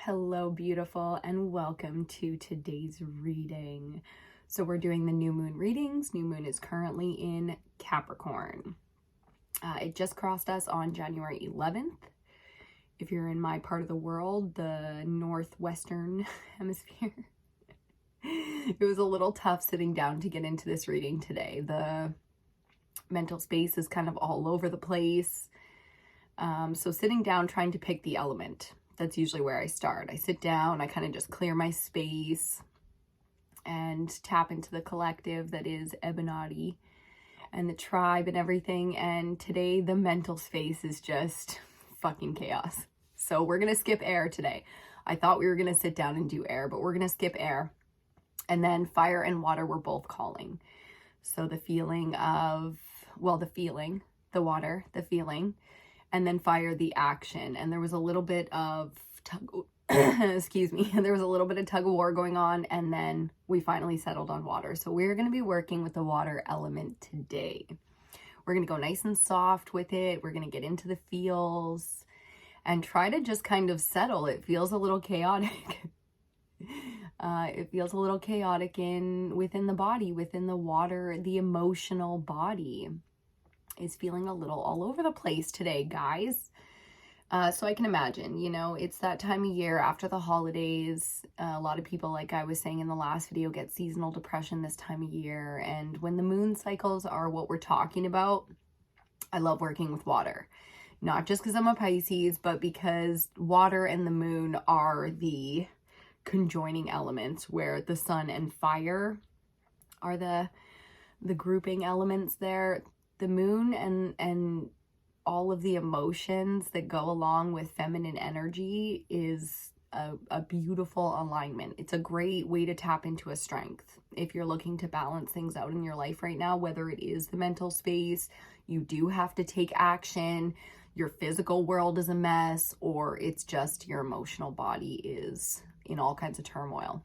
Hello, beautiful, and welcome to today's reading. So we're doing the new moon readings. New moon is currently in Capricorn. It just crossed us on January 11th. If you're in my part of the world, the northwestern hemisphere, it was a little tough sitting down to get into this reading today. The mental space is kind of all over the place. So sitting down, trying to pick the element. That's usually where I start. I sit down, I kind of just clear my space and tap into the collective that is EBINOTTI and the tribe and everything. And today the mental space is just fucking chaos. So we're going to skip air today. I thought we were going to sit down and do air, but we're going to skip air. And then fire and water were both calling. So the feeling of, the water, the feeling, and then fire, the action. And there was a little bit of excuse me, there was a little bit of tug of war going on, and then we finally settled on water. So we're going to be working with the water element today. We're going to go nice and soft with it. We're going to get into the feels and try to just kind of settle. It feels a little chaotic. It feels a little chaotic within the body, within the water. The emotional body is feeling a little all over the place today, guys. So I can imagine, it's that time of year after the holidays. A lot of people, like I was saying in the last video, get seasonal depression this time of year. And when the moon cycles are what we're talking about, I love working with water. Not just because I'm a Pisces, but because water and the moon are the conjoining elements, where the sun and fire are the grouping elements there. The moon and all of the emotions that go along with feminine energy is a beautiful alignment. It's a great way to tap into a strength. If you're looking to balance things out in your life right now, whether it is the mental space, you do have to take action, your physical world is a mess, or it's just your emotional body is in all kinds of turmoil.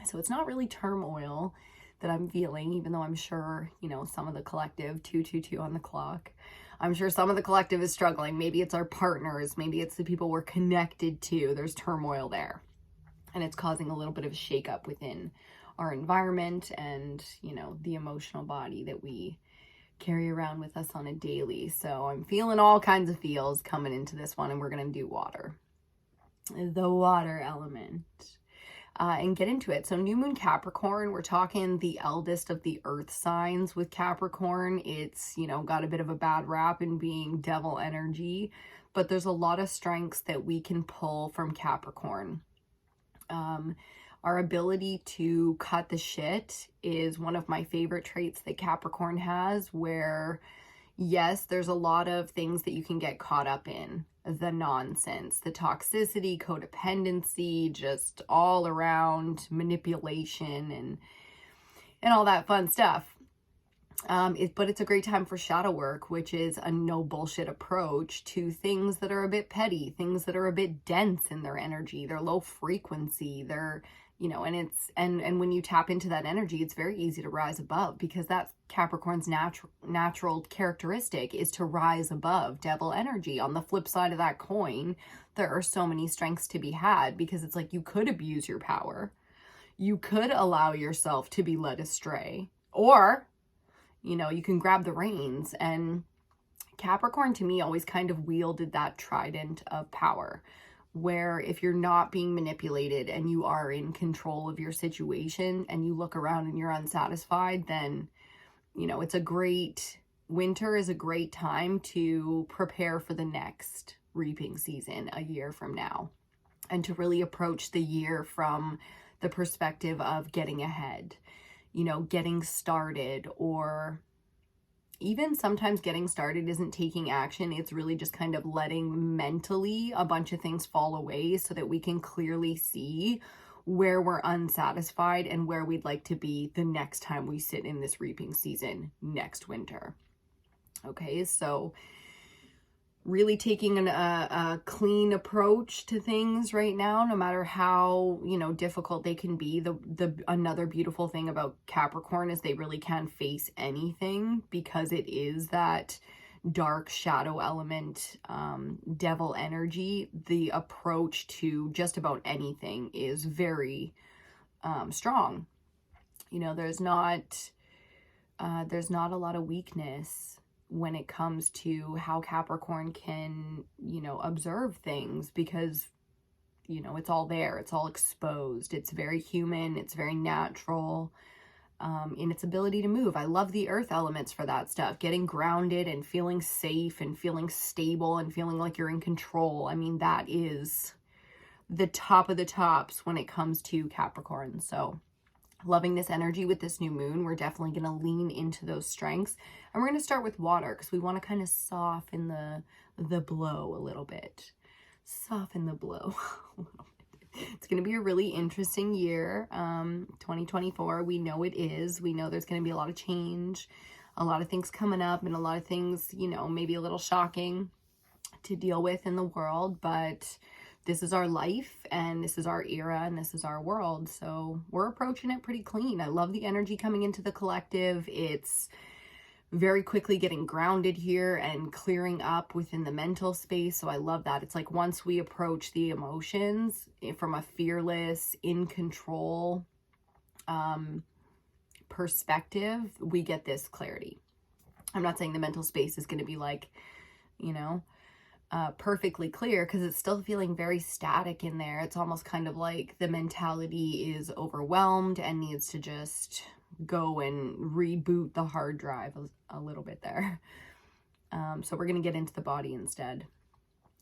So it's not really turmoil that I'm feeling, even though I'm sure, some of the collective, 222 on the clock, I'm sure some of the collective is struggling. Maybe it's our partners, maybe it's the people we're connected to. There's turmoil there, and it's causing a little bit of a shakeup within our environment and, the emotional body that we carry around with us on a daily. So I'm feeling all kinds of feels coming into this one, and we're going to do water. The water element. And get into it. So new moon Capricorn, we're talking the eldest of the earth signs with Capricorn. It's, got a bit of a bad rap in being devil energy, but there's a lot of strengths that we can pull from Capricorn. Our ability to cut the shit is one of my favorite traits that Capricorn has, where yes, there's a lot of things that you can get caught up in. The nonsense, the toxicity, codependency, just all around manipulation and all that fun stuff. But it's a great time for shadow work, which is a no bullshit approach to things that are a bit petty, things that are a bit dense in their energy. They're low frequency. They're, and when you tap into that energy, it's very easy to rise above, because that's Capricorn's natural characteristic, is to rise above devil energy. On the flip side of that coin, there are so many strengths to be had, because it's like you could abuse your power. You could allow yourself to be led astray, or, you can grab the reins. And Capricorn to me always kind of wielded that trident of power, where if you're not being manipulated and you are in control of your situation and you look around and you're unsatisfied, then, winter is a great time to prepare for the next reaping season a year from now, and to really approach the year from the perspective of getting ahead, getting started, or even sometimes getting started isn't taking action. It's really just kind of letting mentally a bunch of things fall away so that we can clearly see where we're unsatisfied and where we'd like to be the next time we sit in this reaping season next winter. Okay, so really taking a clean approach to things right now, no matter how, difficult they can be. Another beautiful thing about Capricorn is they really can face anything, because it is that dark shadow element, devil energy, the approach to just about anything is very strong. You know, there's not a lot of weakness when it comes to how Capricorn can, you know, observe things, because, you know, it's all there. It's all exposed. It's very human. It's very natural in its ability to move. I love the earth elements for that stuff. Getting grounded and feeling safe and feeling stable and feeling like you're in control. I mean, that is the top of the tops when it comes to Capricorn. So loving this energy with this new moon. We're definitely going to lean into those strengths. And we're going to start with water because we want to kind of soften the blow a little bit. Soften the blow a little bit. It's going to be a really interesting year. 2024, we know it is. We know there's going to be a lot of change, a lot of things coming up, and a lot of things, you know, maybe a little shocking to deal with in the world, but this is our life and this is our era and this is our world. So we're approaching it pretty clean. I love the energy coming into the collective. It's very quickly getting grounded here and clearing up within the mental space. So I love that. It's like once we approach the emotions from a fearless, in control perspective, we get this clarity. I'm not saying the mental space is going to be like, you know, perfectly clear, because it's still feeling very static in there. It's almost kind of like the mentality is overwhelmed and needs to just go and reboot the hard drive a little bit there. So we're going to get into the body instead,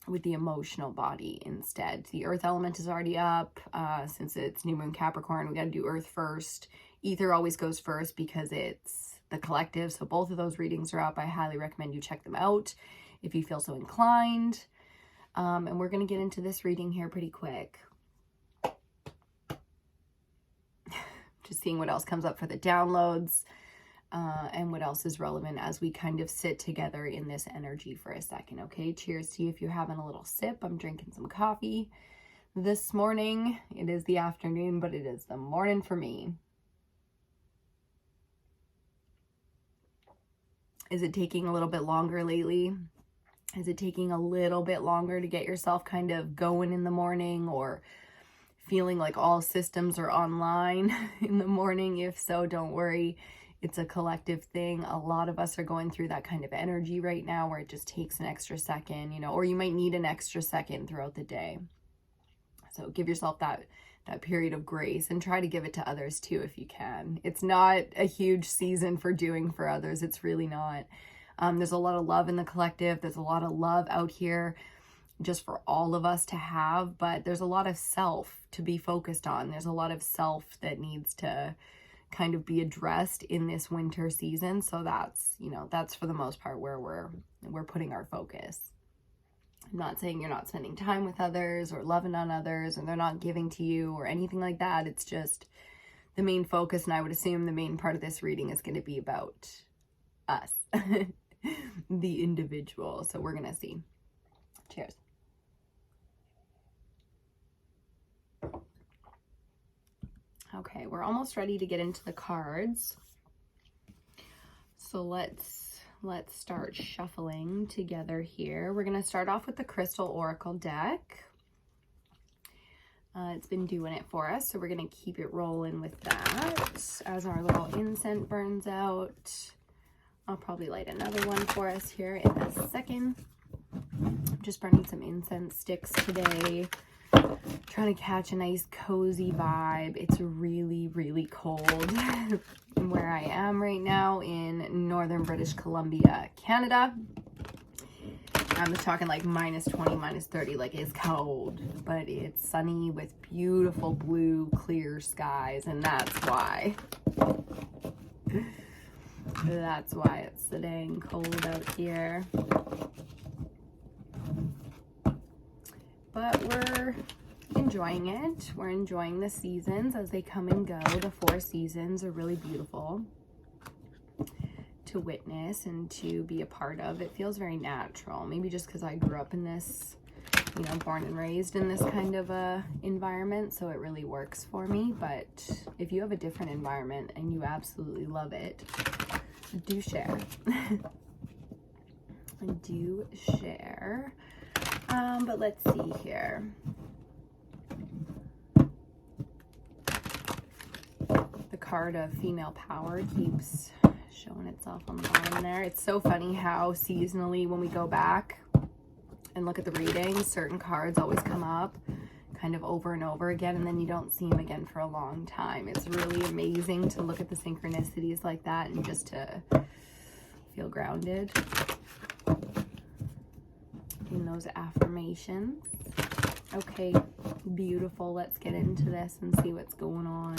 with the emotional body instead. The earth element is already up. Since it's new moon Capricorn, we got to do earth first. Ether always goes first because it's the collective. So both of those readings are up. I highly recommend you check them out if you feel so inclined. And we're going to get into this reading here pretty quick. Just seeing what else comes up for the downloads and what else is relevant as we kind of sit together in this energy for a second. Okay, cheers to you if you're having a little sip. I'm drinking some coffee this morning. It is the afternoon, but it is the morning for me. Is it taking a little bit longer lately? Is it taking a little bit longer to get yourself kind of going in the morning, or feeling like all systems are online in the morning? If so, don't worry. It's a collective thing. A lot of us are going through that kind of energy right now where it just takes an extra second, you know, or you might need an extra second throughout the day. So give yourself that period of grace and try to give it to others too if you can. It's not a huge season for doing for others. It's really not. There's a lot of love in the collective. There's a lot of love out here just for all of us to have, but there's a lot of self to be focused on. There's a lot of self that needs to kind of be addressed in this winter season. So that's, you know, that's for the most part where we're putting our focus. I'm not saying you're not spending time with others or loving on others and they're not giving to you or anything like that. It's just the main focus, and I would assume the main part of this reading is going to be about us, the individual. So we're going to see. Cheers. Okay, we're almost ready to get into the cards. So let's start shuffling together here. We're going to start off with the Crystal Oracle deck. It's been doing it for us, so we're going to keep it rolling with that as our little incense burns out. I'll probably light another one for us here in a second. I'm just burning some incense sticks today. Trying to catch a nice cozy vibe. It's really, really cold where I am right now in northern British Columbia, Canada. I'm just talking like minus 20, minus 30, like it's cold, but it's sunny with beautiful blue, clear skies, and that's why. That's why it's so dang cold out here. But we're enjoying it. We're enjoying the seasons as they come and go. The 4 seasons are really beautiful to witness and to be a part of. It feels very natural. Maybe just because I grew up in this, you know, born and raised in this kind of a environment, so it really works for me. But if you have a different environment and you absolutely love it, do share. do share. But let's see here. The card of female power keeps showing itself on the bottom there. It's so funny how seasonally when we go back and look at the readings, certain cards always come up kind of over and over again, and then you don't see them again for a long time. It's really amazing to look at the synchronicities like that and just to feel grounded in those affirmations. Okay, beautiful. Let's get into this and see what's going on.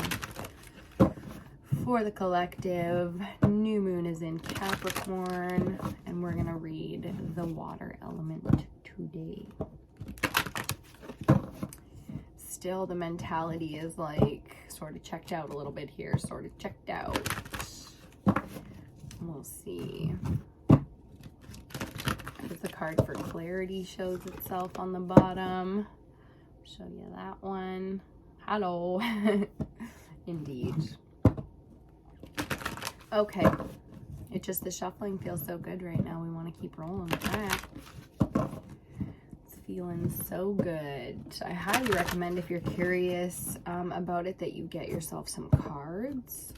For the collective, new moon is in Capricorn, and we're going to read the water element today. Still, the mentality is like sort of checked out a little bit here, sort of checked out. We'll see. As the card for clarity shows itself on the bottom. Show you that one. Hello. Indeed. Okay. The shuffling feels so good right now. We want to keep rolling with that. It's feeling so good. I highly recommend, if you're curious about it, that you get yourself some cards.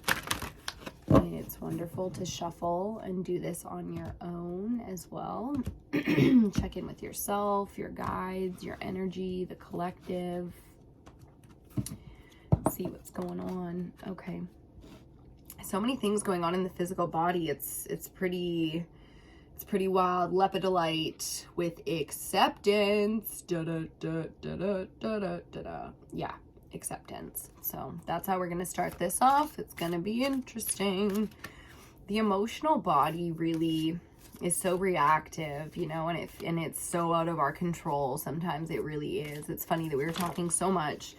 It's wonderful to shuffle and do this on your own as well. Check in with yourself, your guides, your energy, the collective. See what's going on. Okay. So many things going on in the physical body. It's pretty wild. Lepidolite with acceptance. Yeah, acceptance. So that's how we're going to start this off. It's going to be interesting. The emotional body really is so reactive, you know, and it's so out of our control. Sometimes it really is. It's funny that we were talking so much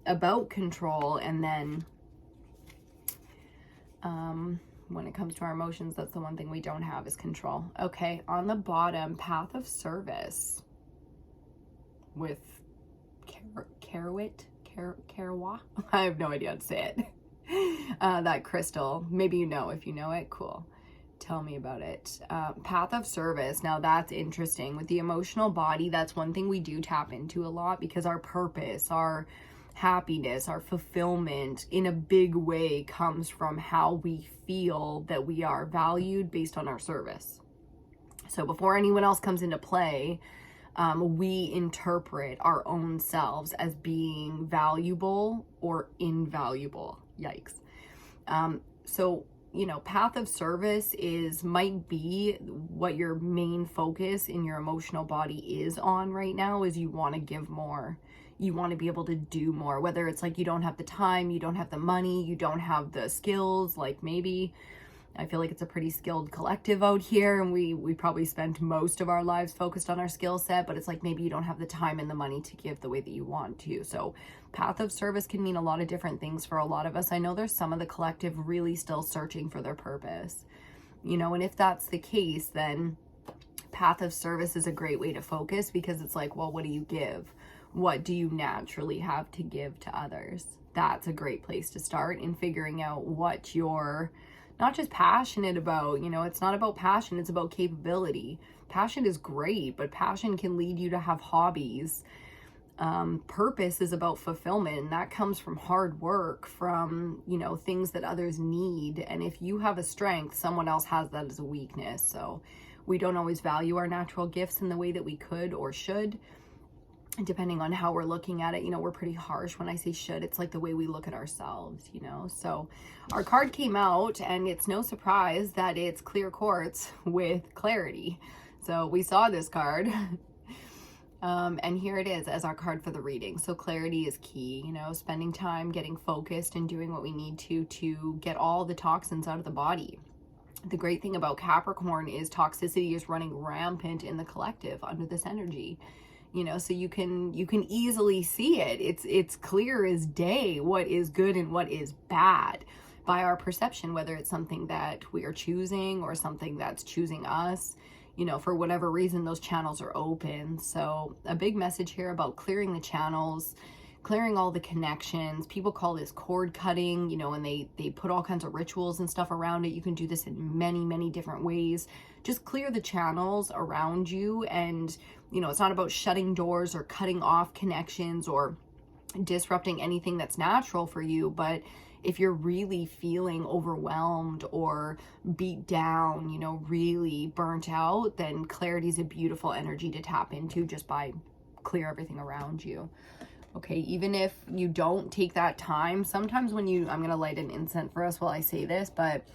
about control, and then when it comes to our emotions, that's the one thing we don't have is control. Okay, on the bottom, path of service with Karawa. I have no idea how to say it. That crystal. Maybe you know. If you know it, cool. Tell me about it. Path of service. Now that's interesting. With the emotional body, that's one thing we do tap into a lot, because our purpose, our happiness, our fulfillment in a big way comes from how we feel that we are valued based on our service. So before anyone else comes into play, we interpret our own selves as being valuable or invaluable. Yikes. So, you know, path of service might be what your main focus in your emotional body is on right now, is you want to give more. You want to be able to do more, whether it's like you don't have the time, you don't have the money, you don't have the skills. Like, maybe I feel like it's a pretty skilled collective out here, and we probably spent most of our lives focused on our skill set, but it's like maybe you don't have the time and the money to give the way that you want to. So path of service can mean a lot of different things for a lot of us. I know there's some of the collective really still searching for their purpose, you know, and if that's the case, then path of service is a great way to focus, because it's like, well, what do you give? What do you naturally have to give to others? That's a great place to start in figuring out what you're not just passionate about. You know, it's not about passion, it's about capability. Passion is great, but passion can lead you to have hobbies. Purpose is about fulfillment, and that comes from hard work, from, you know, things that others need. And if you have a strength, someone else has that as a weakness. So we don't always value our natural gifts in the way that we could or should, depending on how we're looking at it. You know, we're pretty harsh when I say should. It's like the way we look at ourselves, you know. So our card came out, and it's no surprise that it's clear quartz with clarity. So we saw this card and here it is as our card for the reading. So clarity is key, you know, spending time getting focused and doing what we need to get all the toxins out of the body. The great thing about Capricorn is toxicity is running rampant in the collective under this energy. You know, so you can easily see it. It's clear as day what is good and what is bad by our perception, whether it's something that we are choosing or something that's choosing us. You know, for whatever reason, those channels are open. So a big message here about clearing the channels, clearing all the connections. People call this cord cutting, you know, and they put all kinds of rituals and stuff around it. You can do this in many, many different ways just clear the channels around you. And, you know, it's not about shutting doors or cutting off connections or disrupting anything that's natural for you, but if you're really feeling overwhelmed or beat down, you know, really burnt out, then clarity is a beautiful energy to tap into just by clear everything around you. Okay, even if you don't take that time, sometimes when you, I'm going to light an incense for us while I say this, but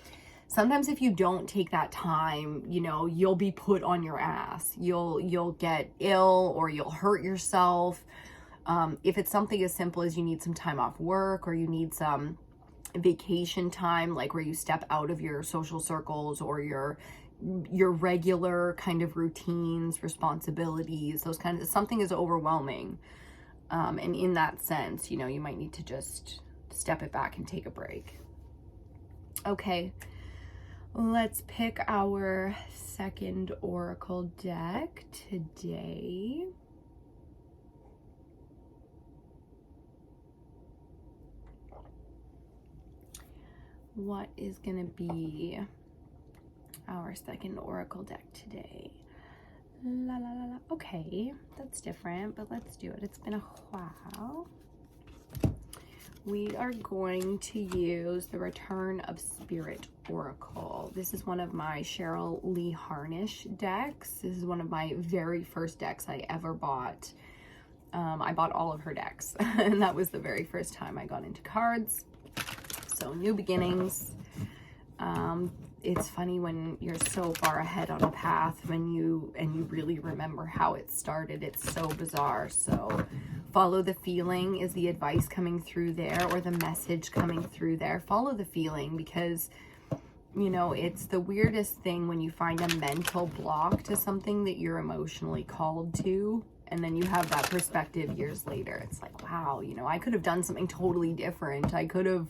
sometimes if you don't take that time, you know, you'll be put on your ass. You'll get ill or you'll hurt yourself. If it's something as simple as you need some time off work or you need some vacation time, like where you step out of your social circles or your regular kind of routines, responsibilities, those kinds of, something is overwhelming. And in that sense, you know, you might need to just step it back and take a break. Okay, let's pick our second oracle deck today. What is going to be our second oracle deck today? La la la la. Okay, that's different, but let's do it. It's been a while. We are going to use the Return of Spirit Oracle. This is one of my Cheryl Lee Harnish decks. This is one of my very first decks I ever bought. I bought all of her decks, and that was the very first time I got into cards. So new beginnings. It's funny when you're so far ahead on a path and you really remember how it started. It's so bizarre. So follow the feeling is the advice coming through there, or the message coming through there. Follow the feeling, because, you know, it's the weirdest thing when you find a mental block to something that you're emotionally called to, and then you have that perspective years later. It's like, wow, you know, I could have done something totally different. I could have,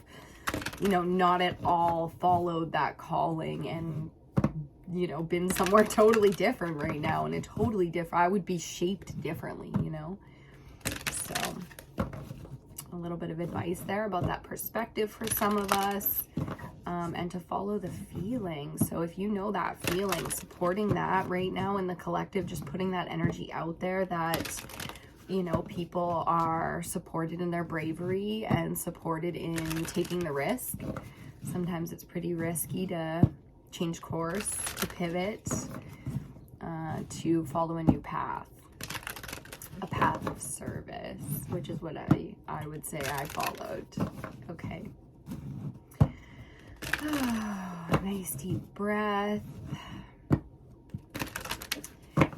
you know, not at all followed that calling and, you know, been somewhere totally different right now, and a totally different, I would be shaped differently, you know. So a little bit of advice there about that perspective for some of us, and to follow the feeling. So if you know that feeling, supporting that right now in the collective, just putting that energy out there that, you know, people are supported in their bravery and supported in taking the risk. Sometimes it's pretty risky to change course, to pivot, to follow a new path, a path of service, which is what I would say I followed. Okay. Nice deep breath.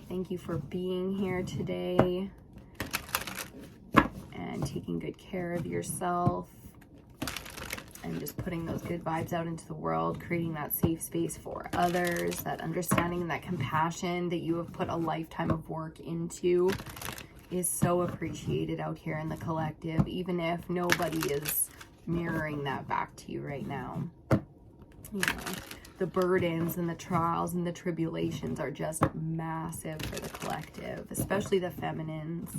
Thank you for being here today and taking good care of yourself and just putting those good vibes out into the world, creating that safe space for others, that understanding and that compassion that you have put a lifetime of work into is so appreciated out here in the collective, even if nobody is mirroring that back to you right now. You know, the burdens and the trials and the tribulations are just massive for the collective, especially the feminines.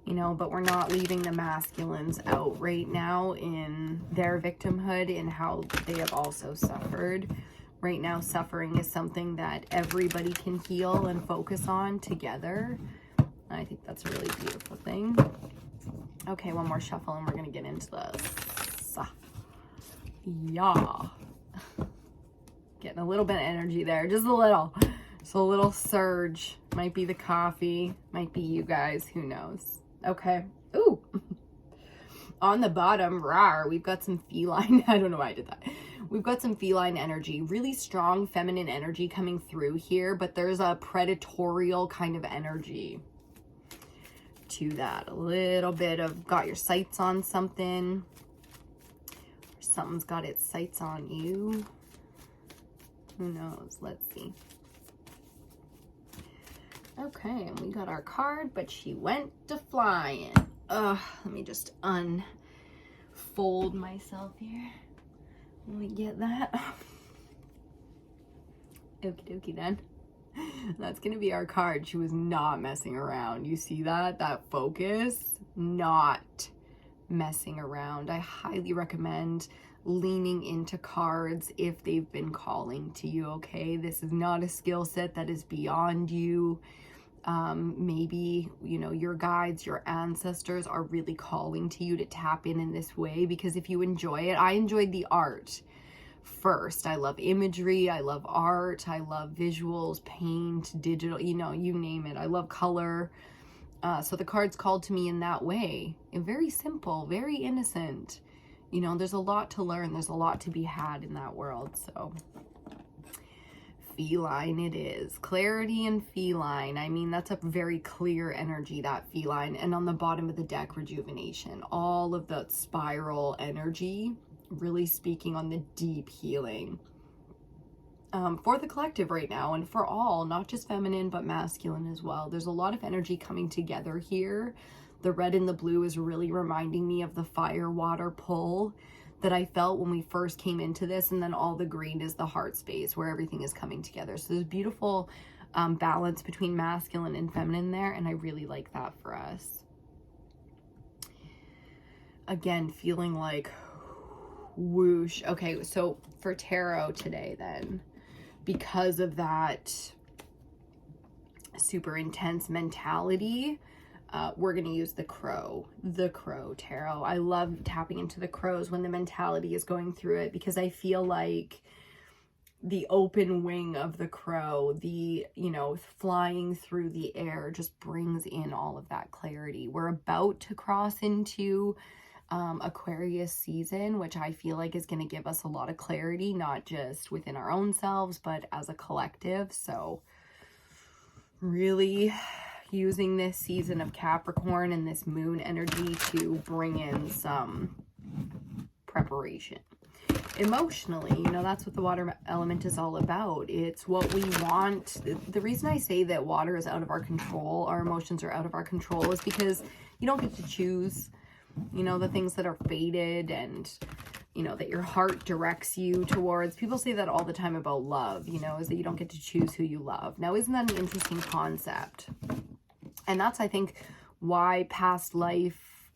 You know, but we're not leaving the masculines out right now in their victimhood, in how they have also suffered. Right now, suffering is something that everybody can heal and focus on together. And I think that's a really beautiful thing. Okay, one more shuffle and we're going to get into this. Yeah. Getting a little bit of energy there, just a little. Just a little surge. Might be the coffee, might be you guys, who knows. Okay. Ooh. On the bottom, rawr, we've got some feline. I don't know why I did that. We've got some feline energy, really strong feminine energy coming through here, but there's a predatorial kind of energy to that. A little bit of got your sights on something. Something's got its sights on you. Who knows? Let's see. Okay, and we got our card, but she went to flying. Let me just unfold myself here. Let me get that. Okie dokie then. That's gonna be our card. She was not messing around. You see that? That focus? Not messing around. I highly recommend leaning into cards if they've been calling to you, okay? This is not a skill set that is beyond you. Maybe, you know, your guides, your ancestors are really calling to you to tap in this way, because if you enjoy it, I enjoyed the art first. I love imagery, I love art, I love visuals, paint, digital, you know, you name it. I love color. So the cards called to me in that way. And very simple, very innocent. You know, there's a lot to learn. There's a lot to be had in that world. So feline it is. Clarity and feline. I mean, that's a very clear energy, that feline. And on the bottom of the deck, rejuvenation. All of that spiral energy, really speaking on the deep healing. For the collective right now, and for all, not just feminine, but masculine as well. There's a lot of energy coming together here. The red and the blue is really reminding me of the fire water pull that I felt when we first came into this, and then all the green is the heart space where everything is coming together. So there's beautiful balance between masculine and feminine there, and I really like that for us. Again, feeling like whoosh. Okay, so for tarot today then, because of that super intense mentality, we're going to use the crow tarot. I love tapping into the crows when the mentality is going through it, because I feel like the open wing of the crow, the, you know, flying through the air just brings in all of that clarity. We're about to cross into Aquarius season, which I feel like is going to give us a lot of clarity, not just within our own selves, but as a collective. So really using this season of Capricorn and this moon energy to bring in some preparation. Emotionally, you know, that's what the water element is all about. It's what we want. The reason I say that water is out of our control, our emotions are out of our control, is because you don't get to choose, you know, the things that are fated and, you know, that your heart directs you towards. People say that all the time about love, you know, is that you don't get to choose who you love. Now, isn't that an interesting concept? And that's, I think, why past life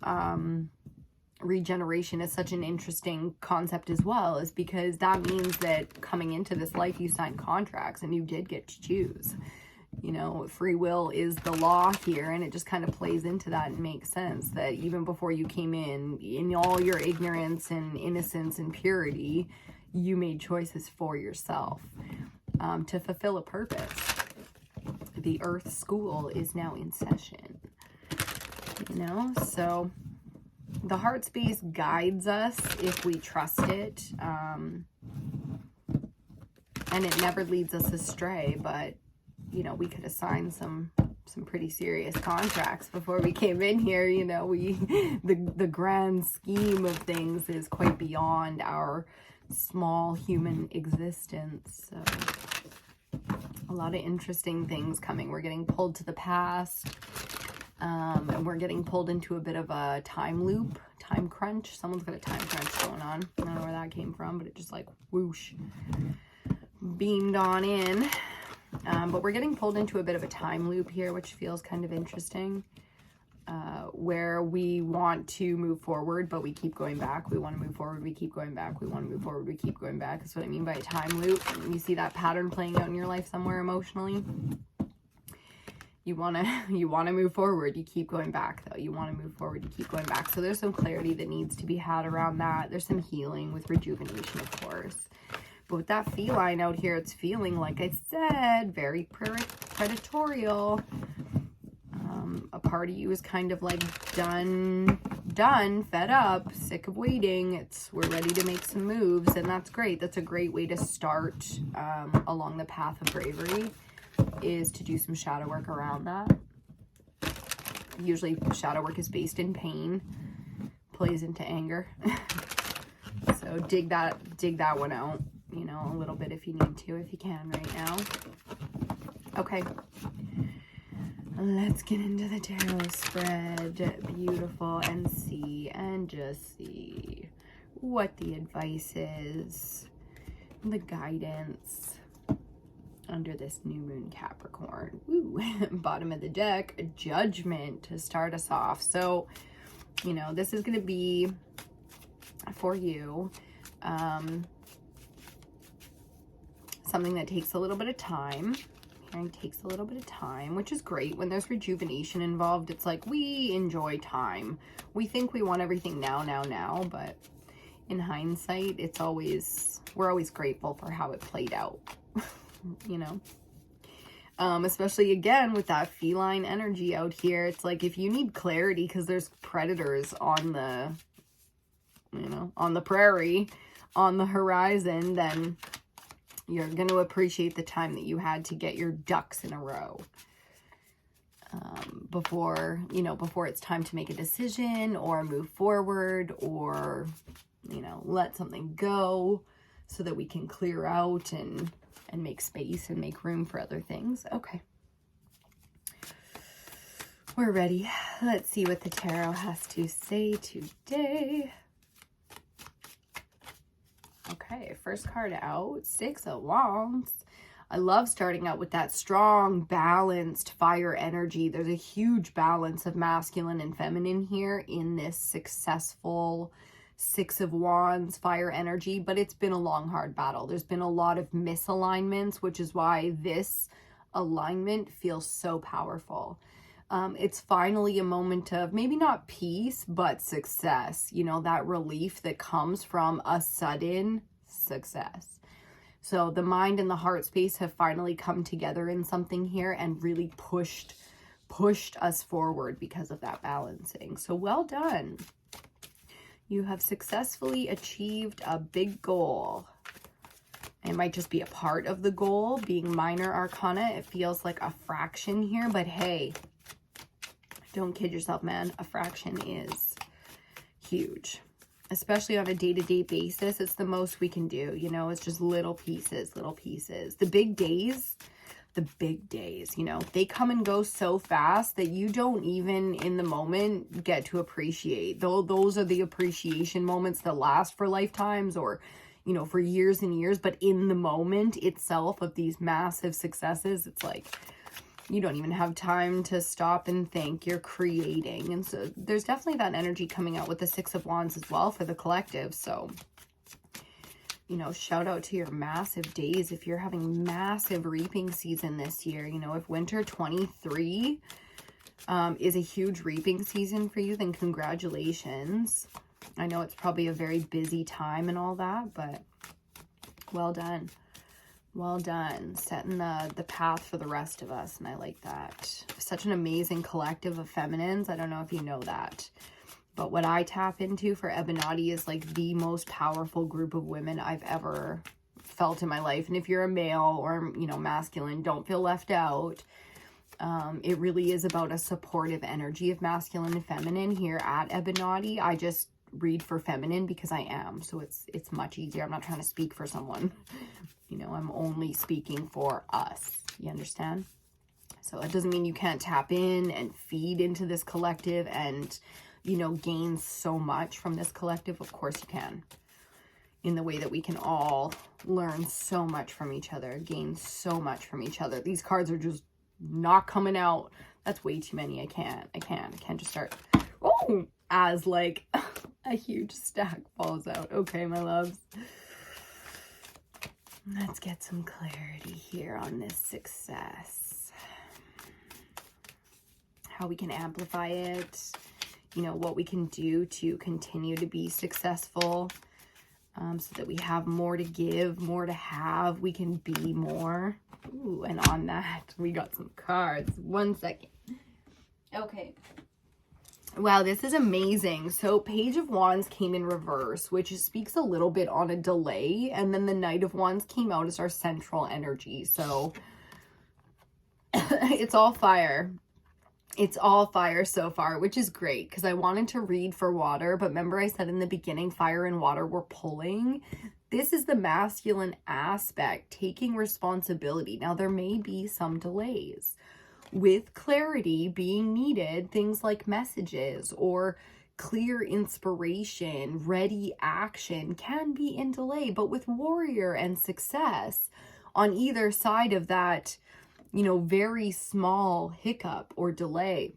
regeneration is such an interesting concept as well, is because that means that coming into this life, you signed contracts and you did get to choose. You know, free will is the law here, and it just kind of plays into that and makes sense that even before you came in all your ignorance and innocence and purity, you made choices for yourself to fulfill a purpose. The Earth School is now in session, you know, so the heart space guides us if we trust it, and it never leads us astray. But you know, we could have signed some pretty serious contracts before we came in here. You know, the grand scheme of things is quite beyond our small human existence. So a lot of interesting things coming. We're getting pulled to the past, and we're getting pulled into a bit of a time loop, time crunch. Someone's got a time crunch going on. I don't know where that came from, but it just like whoosh beamed on in. But we're getting pulled into a bit of a time loop here, which feels kind of interesting, where we want to move forward, but we keep going back. We want to move forward, we keep going back. We want to move forward, we keep going back. That's what I mean by a time loop. You see that pattern playing out in your life somewhere emotionally. You want to move forward, you keep going back though. You want to move forward, you keep going back. So there's some clarity that needs to be had around that. There's some healing with rejuvenation, of course. But with that feline out here, it's feeling, like I said, very predatorial. A part of you is kind of like done, fed up, sick of waiting. We're ready to make some moves, and that's great. That's a great way to start along the path of bravery, is to do some shadow work around that. Usually shadow work is based in pain, plays into anger. So dig that one out, you know, a little bit if you need to, if you can right now. Okay. Let's get into the tarot spread. Beautiful. And just see what the advice is, the guidance under this new moon Capricorn. Woo. Bottom of the deck, Judgment to start us off. So, you know, this is going to be for you. Something that takes a little bit of time. Hearing takes a little bit of time, which is great. When there's rejuvenation involved, it's like we enjoy time. We think we want everything now, but in hindsight, we're always grateful for how it played out, you know? Especially again with that feline energy out here. It's like if you need clarity because there's predators on the, you know, on the prairie, on the horizon, then you're going to appreciate the time that you had to get your ducks in a row. Before it's time to make a decision or move forward or, you know, let something go so that we can clear out and make space and make room for other things. Okay. We're ready. Let's see what the tarot has to say today. Okay, first card out, 6 of Wands. I love starting out with that strong, balanced fire energy. There's a huge balance of masculine and feminine here in this successful 6 of Wands fire energy, but it's been a long, hard battle. There's been a lot of misalignments, which is why this alignment feels so powerful. It's finally a moment of maybe not peace, but success. You know, that relief that comes from a sudden success. So the mind and the heart space have finally come together in something here and really pushed us forward because of that balancing. So well done. You have successfully achieved a big goal. It might just be a part of the goal, being minor arcana. It feels like a fraction here, but hey, don't kid yourself, man. A fraction is huge, especially on a day-to-day basis. It's the most we can do. You know, it's just little pieces, little pieces. The big days, you know, they come and go so fast that you don't even in the moment get to appreciate. Though those are the appreciation moments that last for lifetimes or, you know, for years and years. But in the moment itself of these massive successes, it's like you don't even have time to stop and think. You're creating. And so there's definitely that energy coming out with the 6 of Wands as well for the collective. So, you know, shout out to your massive days if you're having massive reaping season this year. You know, if winter 23 is a huge reaping season for you, then congratulations. I know it's probably a very busy time and all that, but well done. Well done. Setting the path for the rest of us, and I like that. Such an amazing collective of feminines. I don't know if you know that. But what I tap into for EBINOTTI is like the most powerful group of women I've ever felt in my life. And if you're a male or, you know, masculine, don't feel left out. It really is about a supportive energy of masculine and feminine here at EBINOTTI. I just read for feminine because I am. So it's much easier. I'm not trying to speak for someone. You know, I'm only speaking for us. You understand? So it doesn't mean you can't tap in and feed into this collective and, you know, gain so much from this collective. Of course you can, in the way that we can all learn so much from each other, gain so much from each other. These cards are just not coming out. That's way too many. I can't just start, oh, as like a huge stack falls out. Okay, my loves. Let's get some clarity here on this success. How we can amplify it. You know, what we can do to continue to be successful, so that we have more to give, more to have. We can be more. Ooh, and on that, we got some cards. 1 second. Okay. Wow, this is amazing. So Page of Wands came in reverse, which speaks a little bit on a delay. And then the Knight of Wands came out as our central energy. So it's all fire. It's all fire so far, which is great because I wanted to read for water. But remember I said in the beginning, fire and water were pulling. This is the masculine aspect, taking responsibility. Now, there may be some delays. With clarity being needed, things like messages or clear inspiration, ready action can be in delay. But with warrior and success on either side of that, you know, very small hiccup or delay,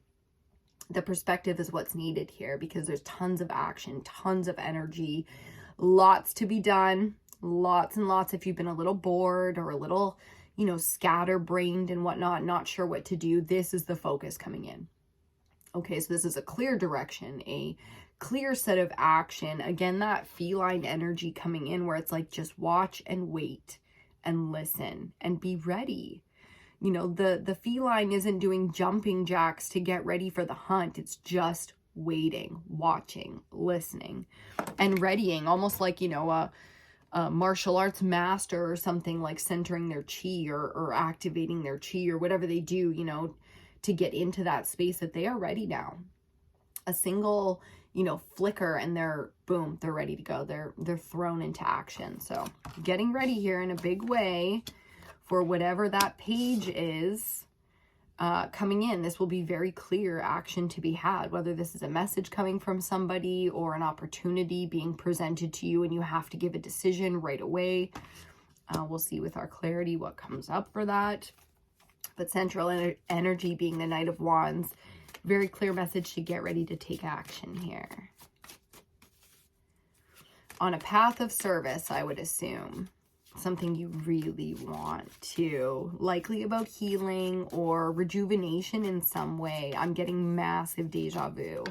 the perspective is what's needed here because there's tons of action, tons of energy, Lots to be done. Lots and lots. If you've been a little bored or a little, scatterbrained and whatnot, not sure what to do, this is the focus coming in. Okay, so this is a clear direction, a clear set of action. Again, that feline energy coming in where it's like, just watch and wait and listen and be ready. The feline isn't doing jumping jacks to get ready for the hunt. It's just waiting, watching, listening, and readying, almost like, a martial arts master or something, like centering their chi or activating their chi or whatever they do, to get into that space that they are ready now. A single, flicker and they're ready to go. They're thrown into action. So getting ready here in a big way for whatever that page is coming in. This will be very clear action to be had, whether this is a message coming from somebody or an opportunity being presented to you and you have to give a decision right away. We'll see with our clarity what comes up for that. But central energy being the Knight of Wands, very clear message to get ready to take action here. On a path of service, I would assume. Something you really want to, likely about healing or rejuvenation in some way. I'm getting massive deja vu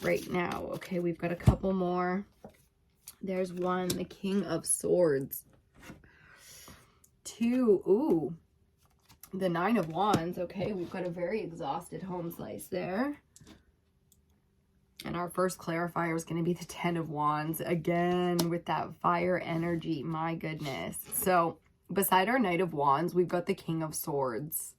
right now. Okay, we've got a couple more. There's one, the King of Swords. Two, ooh, the Nine of Wands. Okay, we've got a very exhausted home slice there. And our first clarifier is going to be the Ten of Wands. Again, with that fire energy. My goodness. So, beside our Knight of Wands, we've got the King of Swords.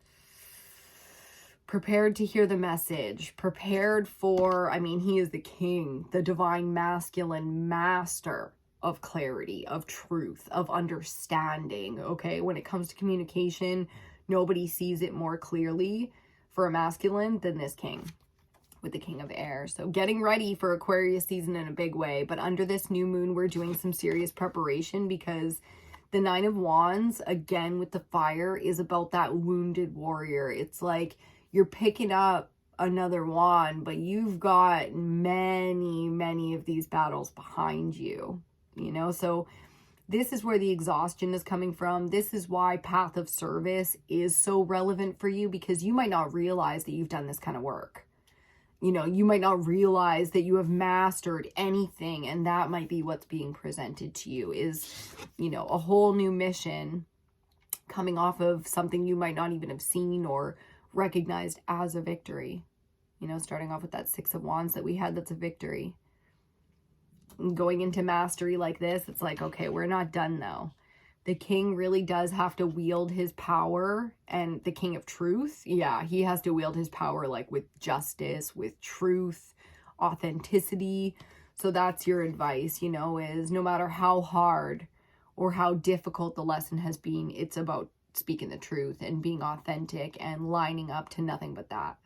Prepared to hear the message. Prepared for, he is the king, the divine masculine master of clarity, of truth, of understanding. Okay, when it comes to communication, nobody sees it more clearly for a masculine than this king. With the King of Air. So getting ready for Aquarius season in a big way. But under this new moon, we're doing some serious preparation because the Nine of Wands, again, with the fire, is about that wounded warrior. It's like you're picking up another wand, but you've got many of these battles behind you, So this is where the exhaustion is coming from. This is why path of service is so relevant for you, because you might not realize that you've done this kind of work. You might not realize that you have mastered anything, and that might be what's being presented to you is, a whole new mission coming off of something you might not even have seen or recognized as a victory. Starting off with that Six of Wands that we had, that's a victory. Going into mastery like this, it's like, okay, we're not done though. The king really does have to wield his power, and the King of Truth, yeah, he has to wield his power like with justice, with truth, authenticity. So that's your advice, is no matter how hard or how difficult the lesson has been, it's about speaking the truth and being authentic and lining up to nothing but that.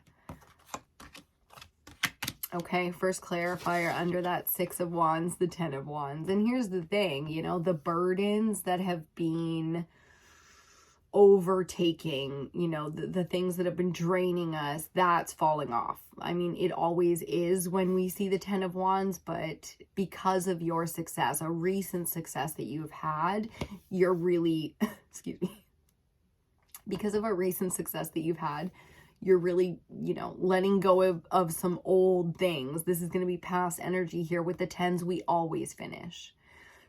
Okay, first clarifier under that Six of Wands, the Ten of Wands. And here's the thing, the burdens that have been overtaking, the things that have been draining us, that's falling off. It always is when we see the Ten of Wands, but because of your success, a recent success that you've had, you're really, excuse me, because of a recent success that you've had, you're really, letting go of some old things. This is going to be past energy here. With the tens, we always finish.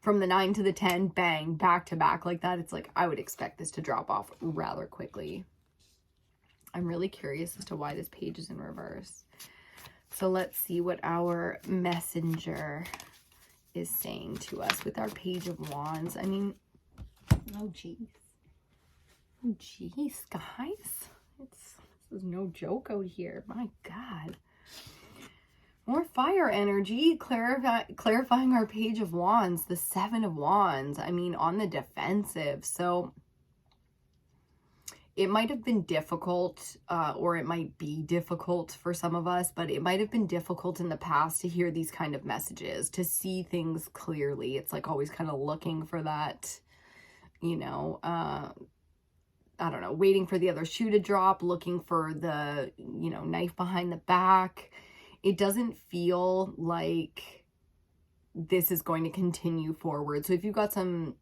From the 9 to the 10, bang, back to back like that. It's like, I would expect this to drop off rather quickly. I'm really curious as to why this page is in reverse. So let's see what our messenger is saying to us with our Page of Wands. Oh, geez. Oh, geez, guys. This is no joke out here. My God. More fire energy. Clarifying our Page of Wands. The Seven of Wands. On the defensive. So it might have been difficult, or it might be difficult for some of us, but it might have been difficult in the past to hear these kind of messages, to see things clearly. It's like always kind of looking for that, I don't know, waiting for the other shoe to drop, looking for the, knife behind the back. It doesn't feel like this is going to continue forward. So if you've got some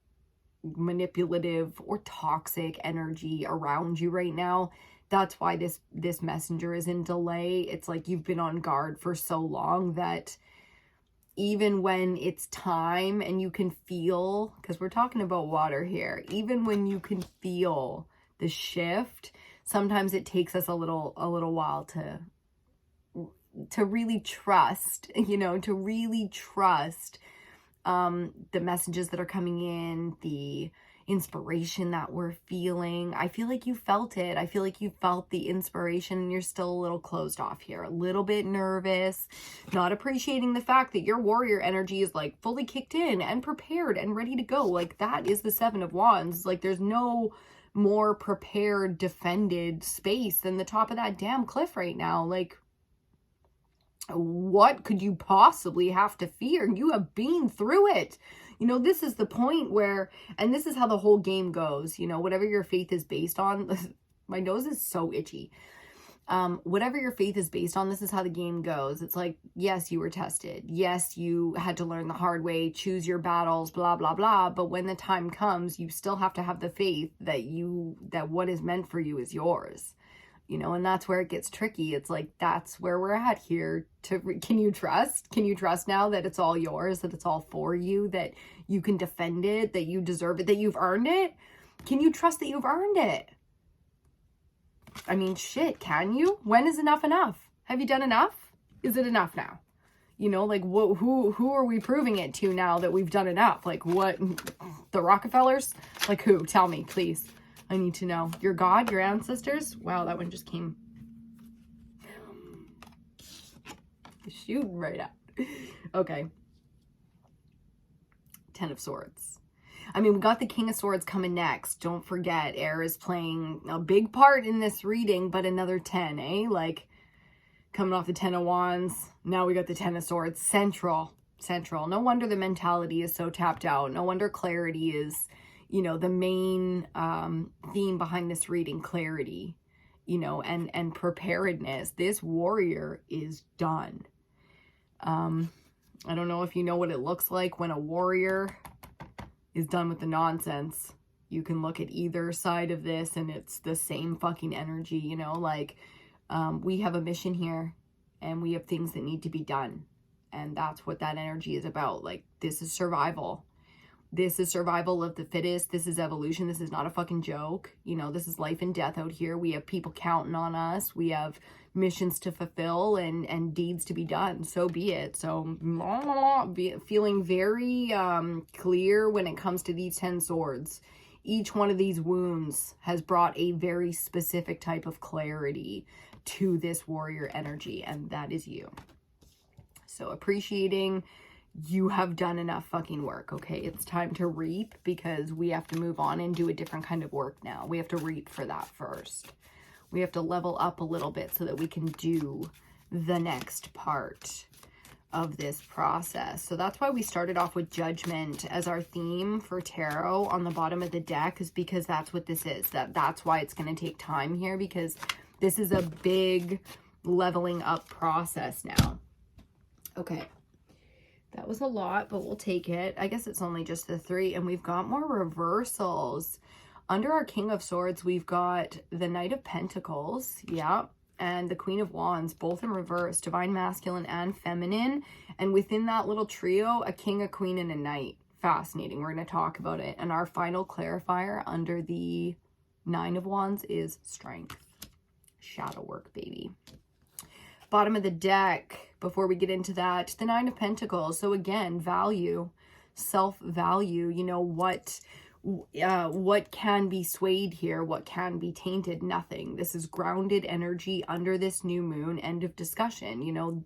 manipulative or toxic energy around you right now, that's why this messenger is in delay. It's like you've been on guard for so long that even when it's time and you can feel, because we're talking about water here, even when you can feel the shift, sometimes it takes us a little while to really trust, to really trust the messages that are coming in, the inspiration that we're feeling. I feel like you felt it. I feel like you felt the inspiration, and you're still a little closed off here, a little bit nervous, not appreciating the fact that your warrior energy is like fully kicked in and prepared and ready to go. Like, that is the Seven of Wands. Like, there's no more prepared, defended space than the top of that damn cliff right now. Like, what could you possibly have to fear? You have been through it. This is the point where, and this is how the whole game goes, whatever your faith is based on. My nose is so itchy. Whatever your faith is based on, this is how the game goes. It's like, yes, you were tested. Yes, you had to learn the hard way, choose your battles, blah, blah, blah. But when the time comes, you still have to have the faith that what is meant for you is yours. And that's where it gets tricky. It's like, that's where we're at here. Can you trust? Can you trust now that it's all yours, that it's all for you, that you can defend it, that you deserve it, that you've earned it? Can you trust that you've earned it? I mean, shit, can you? When is enough enough? Have you done enough? Is it enough now? Like, who are we proving it to now that we've done enough? Like, what? The Rockefellers? Like, who? Tell me, please. I need to know. Your God, your ancestors? Wow, that one just came shooting right out. Okay. Ten of Swords. I mean, we got the King of Swords coming next. Don't forget, air is playing a big part in this reading, but another 10, eh? Like, coming off the 10 of Wands. Now we got the 10 of Swords. Central. No wonder the mentality is so tapped out. No wonder clarity is, the main theme behind this reading. Clarity, and preparedness. This warrior is done. I don't know if you know what it looks like when a warrior is done with the nonsense. You can look at either side of this and it's the same fucking energy, we have a mission here and we have things that need to be done. And that's what that energy is about. Like, this is survival. This is survival of the fittest. This is evolution. This is not a fucking joke. This is life and death out here. We have people counting on us. We have missions to fulfill and deeds to be done. So be it. So feeling very clear when it comes to these 10 swords. Each one of these wounds has brought a very specific type of clarity to this warrior energy, and that is you. So appreciating you have done enough fucking work, okay? It's time to reap, because we have to move on and do a different kind of work now. We have to reap for that first. We have to level up a little bit so that we can do the next part of this process. So that's why we started off with Judgment as our theme for tarot on the bottom of the deck, is because that's what this is. That's why it's going to take time here, because this is a big leveling up process now. Okay. That was a lot, but we'll take it. I guess it's only just the 3, and we've got more reversals. Under our King of Swords, we've got the Knight of Pentacles, yeah, and the Queen of Wands, both in reverse, divine masculine and feminine. And within that little trio, a king, a queen, and a knight. Fascinating. We're going to talk about it. And our final clarifier under the 9 of Wands is strength. Shadow work, baby. Bottom of the deck, before we get into that, the 9 of Pentacles. So again, value, self-value, what can be swayed here, what can be tainted? Nothing. This is grounded energy under this new moon. End of discussion.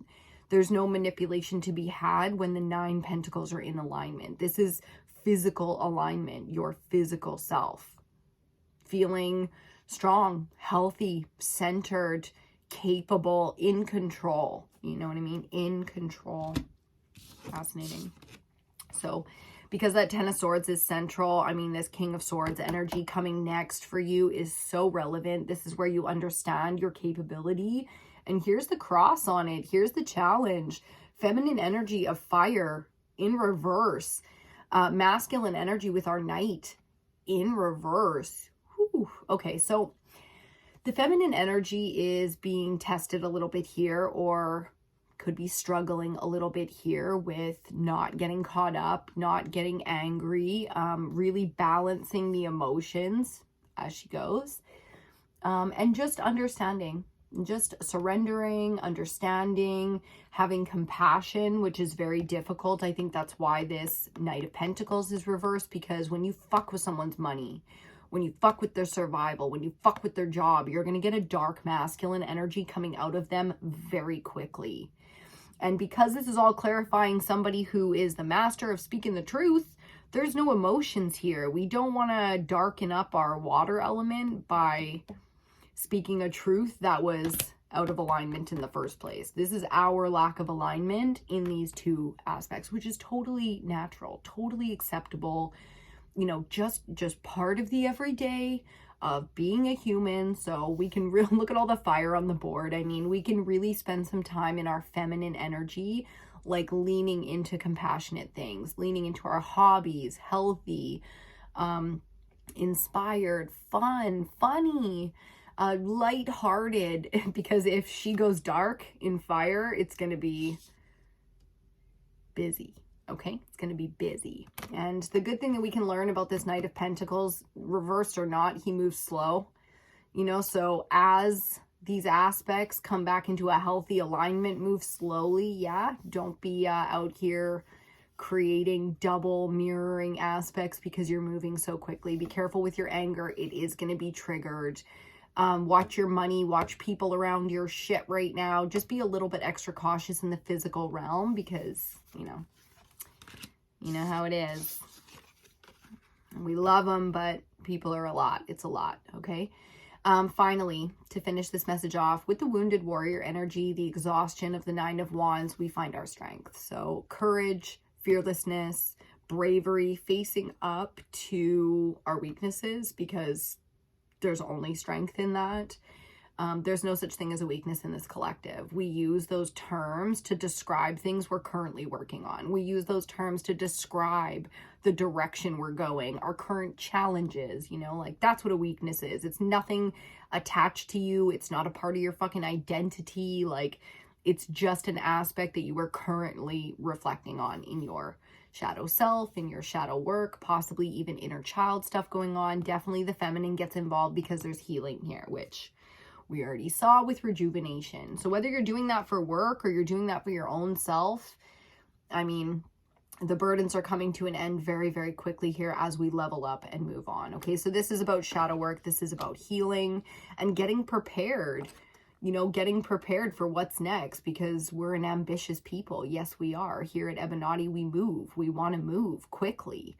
There's no manipulation to be had when the 9 Pentacles are in alignment. This is physical alignment, your physical self. Feeling strong, healthy, centered, capable, in control. You know what I mean? In control. Fascinating. So because that 10 of Swords is central, I mean, this King of Swords energy coming next for you is so relevant. This is where you understand your capability. And here's the cross on it. Here's the challenge. Feminine energy of fire in reverse. Masculine energy with our Knight in reverse. Whew. Okay, so the feminine energy is being tested a little bit here, or could be struggling a little bit here with not getting caught up, not getting angry, really balancing the emotions as she goes, and just understanding, just surrendering, understanding, having compassion, which is very difficult. I think that's why this Knight of Pentacles is reversed, because when you fuck with someone's money, when you fuck with their survival, when you fuck with their job, you're going to get a dark masculine energy coming out of them very quickly. And because this is all clarifying somebody who is the master of speaking the truth, there's no emotions here. We don't want to darken up our water element by speaking a truth that was out of alignment in the first place. This is our lack of alignment in these two aspects, which is totally natural, totally acceptable. You know, just part of the everyday of being a human. So we can really look at all the fire on the board. I mean, we can really spend some time in our feminine energy, like leaning into compassionate things, leaning into our hobbies, healthy, inspired, fun, funny, lighthearted, because if she goes dark in fire, it's going to be busy. Okay, it's going to be busy. And the good thing that we can learn about this Knight of Pentacles, reversed or not, he moves slow. You know, so as these aspects come back into a healthy alignment, move slowly. Yeah, don't be out here creating double mirroring aspects because you're moving so quickly. Be careful with your anger. It is going to be triggered. Watch your money, watch people around your shit right now. Just be a little bit extra cautious in the physical realm because, you know how it is. We love them, but people are a lot. It's a lot, okay? Finally, to finish this message off, with the wounded warrior energy, the exhaustion of the Nine of Wands, we find our strength. So courage, fearlessness, bravery, facing up to our weaknesses, because there's only strength in that. There's no such thing as a weakness in this collective. We use those terms to describe things we're currently working on. We use those terms to describe the direction we're going, our current challenges, you know, like that's what a weakness is. It's nothing attached to you. It's not a part of your fucking identity. Like, it's just an aspect that you are currently reflecting on in your shadow self, in your shadow work, possibly even inner child stuff going on. Definitely the feminine gets involved because there's healing here, which we already saw with rejuvenation. So whether you're doing that for work or you're doing that for your own self, I mean, the burdens are coming to an end very, very quickly here as we level up and move on. Okay, so this is about shadow work. This is about healing and getting prepared, you know, getting prepared for what's next, because we're an ambitious people. Yes, we are. Here at EBINOTTI, we move. We want to move quickly.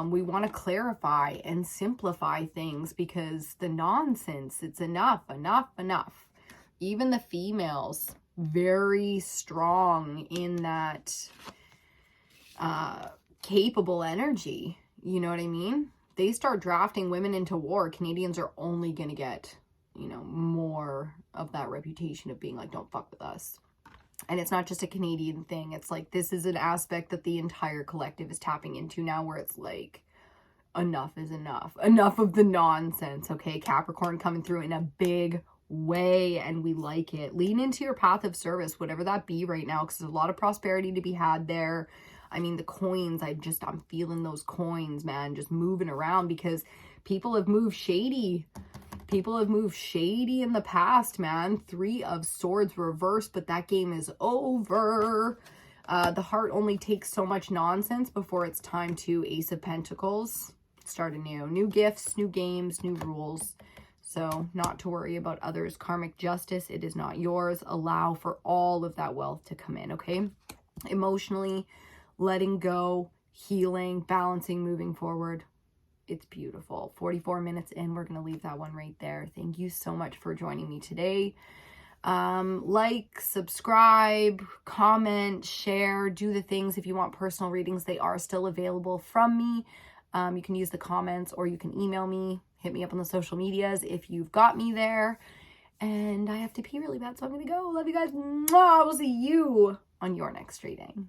We want to clarify and simplify things because the nonsense, it's enough. Even the females, very strong in that capable energy. You know what I mean? They start drafting women into war. Canadians are only going to get, you know, more of that reputation of being like, don't fuck with us. And it's not just a Canadian thing. It's like, this is an aspect that the entire collective is tapping into now, where it's like, enough is enough. Enough of the nonsense, okay? Capricorn coming through in a big way, and we like it. Lean into your path of service, whatever that be right now, because there's a lot of prosperity to be had there. I mean, the coins, I'm feeling those coins, man, just moving around because people have moved shady. People have moved shady in the past, man. 3 of Swords reversed, but that game is over. The heart only takes so much nonsense before it's time to Ace of Pentacles. Start anew. New gifts, new games, new rules. So not to worry about others' karmic justice. It is not yours. Allow for all of that wealth to come in, okay? Emotionally, letting go, healing, balancing, moving forward. It's beautiful. 44 minutes in, we're going to leave that one right there. Thank you so much for joining me today. Like, subscribe, comment, share, do the things. If you want personal readings, they are still available from me. You can use the comments or you can email me. Hit me up on the social medias if you've got me there. And I have to pee really bad, so I'm going to go. Love you guys. Mwah! We'll see you on your next reading.